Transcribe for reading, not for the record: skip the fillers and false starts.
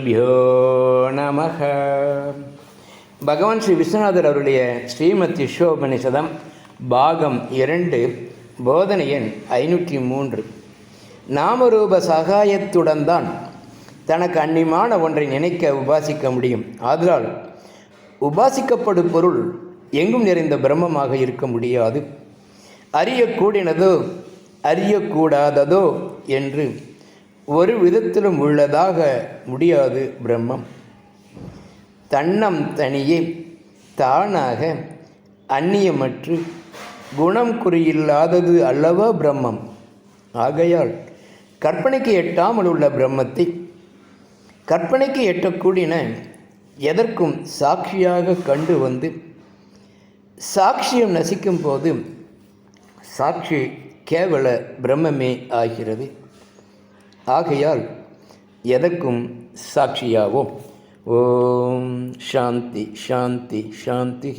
குருபியோ நமக. பகவான் ஸ்ரீ விஸ்வநாதர் அவருடைய ஸ்ரீமத் யுஷோபனிஷதம் பாகம் 2 போதனை எண் 503. நாமரூப சகாயத்துடன் தான் தனக்கு அந்நியமான ஒன்றை நினைக்க உபாசிக்க முடியும். ஆதலால் உபாசிக்கப்படும் பொருள் எங்கும் நிறைந்த பிரம்மமாக இருக்க முடியாது. அறியக்கூடினதோ அறியக்கூடாததோ என்று ஒரு விதத்திலும் உள்ளதாக முடியாது. பிரம்மம் தன்னம் தனியே தானாக அந்நியமற்று குணம் குறியில்லாதது அல்லவா பிரம்மம். ஆகையால் கற்பனைக்கு எட்டாமல் உள்ள பிரம்மத்தை கற்பனைக்கு எட்டக்கூடின எதற்கும் சாட்சியாக கண்டு வந்து சாட்சியம் நசிக்கும் போது சாட்சி கேவல பிரம்மமே ஆகிறது. ஆகையால் எதற்கும் சாட்சியாவோம். ஓம் சாந்தி சாந்தி சாந்தி.